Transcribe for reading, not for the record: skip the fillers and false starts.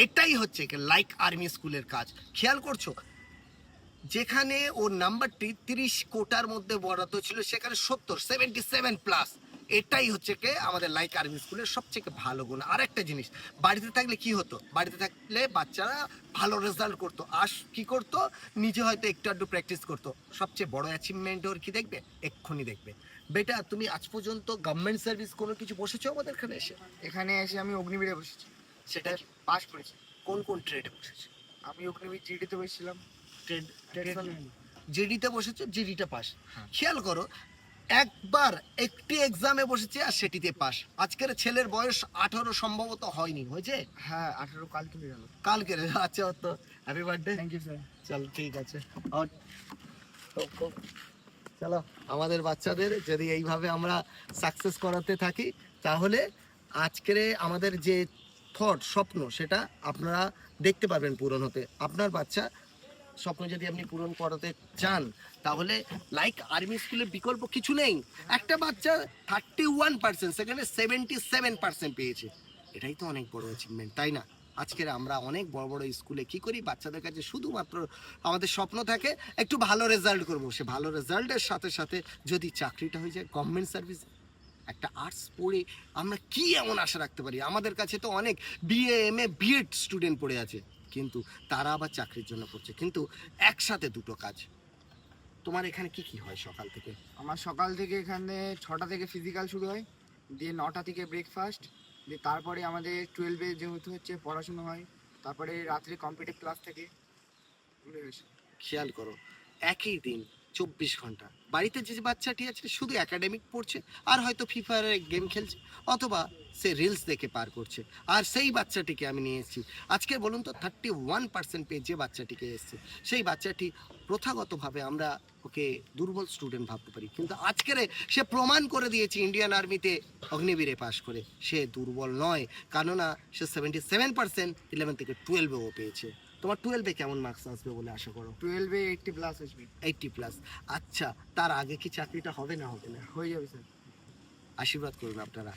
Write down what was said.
এটাই হচ্ছে like army স্কুলের কাজ। খেয়াল করছো, যেখানে ওর নাম্বারটি 30 কোটার মধ্যে বরাদ্দ ছিল, সেখানে 77+। এটাই হচ্ছে আমাদের লাইক আর্মি স্কুলের সবচেয়ে ভালো গুণ। আরেকটা জিনিস, বাড়িতে থাকলে কি হতো, বাড়িতে থাকলে বাচ্চারা ভালো রেজাল্ট করতো, আর কি করতো, নিজে হয়তো একটু আধটু প্র্যাকটিস করতো। সবচেয়ে বড় অ্যাচিভমেন্ট ওর কি দেখবে, এক্ষুনি দেখবে। বেটা, তুমি আজ পর্যন্ত গভর্নমেন্ট সার্ভিস কোনো কিছু বসেছো আমাদের এখানে এসে? এখানে এসে আমি অগ্নিবীরে বসেছি, সেটা পাস করেছি। কোন কোন ট্রেডে বসেছো? আমি অগ্নিবীর জিডিতে বসেছিলাম। ট্রেড ট্রেড জিডিতে বসেছো, জিডিটা পাস। হ্যাঁ। খেয়াল করো, একবার একটি এক্সামে বসেছে আর সেটিতে পাস। আজকের ছেলের বয়স 18 সম্ভবত হয়নি, হয়েছে? হ্যাঁ, 18 কালকে হয়ে গেল। কালকে। আচ্ছা, তো happy birthday. Thank you sir. চল, ঠিক আছে। আর চলো, আমাদের বাচ্চাদের যদি এইভাবে আমরা সাকসেস করাতে থাকি, তাহলে আজকের আমাদের যে থট, স্বপ্ন, সেটা আপনারা দেখতে পারবেন পূরণ হতে। আপনার বাচ্চা স্বপ্ন যদি আপনি পূরণ করাতে চান, তাহলে লাইক আর্মি স্কুলের বিকল্প কিছু নেই। একটা বাচ্চা 31%, সেখানে 77% পেয়েছে। এটাই তো অনেক বড় অ্যাচিভমেন্ট, তাই না? আজকের আমরা অনেক বড় বড় স্কুলে কি করি, বাচ্চাদের কাছে শুধুমাত্র আমাদের স্বপ্ন থাকে একটু ভালো রেজাল্ট করব। সে ভালো রেজাল্টের সাথে সাথে যদি চাকরিটা হয়ে যায় গভর্নমেন্ট সার্ভিস, একটা আর্টস পড়ে আমরা কি এমন আশা রাখতে পারি? আমাদের কাছে তো অনেক বিএ, এমএ, বিএড স্টুডেন্ট পড়ে আছে, কিন্তু তারা আবার চাকরির জন্য পড়ছে। কিন্তু একসাথে দুটো কাজ। তোমার এখানে কি কি হয় সকাল থেকে? আমার সকাল থেকে এখানে 6টা থেকে ফিজিক্যাল শুরু হয়, দিয়ে 9টা থেকে ব্রেকফাস্ট, দিয়ে তারপরে আমাদের 12-এ যেহেতু হচ্ছে পড়াশুনো হয়, তারপরে রাত্রে কম্পিটিভ ক্লাস থেকে। খেয়াল করো, একই দিন 24 ঘন্টা বাড়িতে যে বাচ্চাটি আছে শুধু একাডেমিক পড়ছে, আর হয়তো ফ্রি ফায়ারের গেম খেলছে, অথবা সে রিলস দেখে পার করছে। আর সেই বাচ্চাটিকে আমি নিয়ে এসেছি আজকে, বলুন তো, 31% পেয়ে যে বাচ্চাটিকে এসছে, সেই বাচ্চাটি প্রথাগতভাবে আমরা ওকে দুর্বল স্টুডেন্ট ভাবতে পারি, কিন্তু আজকের সে প্রমাণ করে দিয়েছে ইন্ডিয়ান আর্মিতে অগ্নিবীরে পাশ করে সে দুর্বল নয়। কেননা সে 77% 11 থেকে 12-এও পেয়েছে। তোমার 12-এ কেমন মার্কস আসবে বলে আশা করো? 12-এ 80+ আসবে। 80+। আচ্ছা, তার আগে কি চাকরিটা হবে না হবে না? হয়ে যাবে স্যার। আশীর্বাদ করুন আপনারা।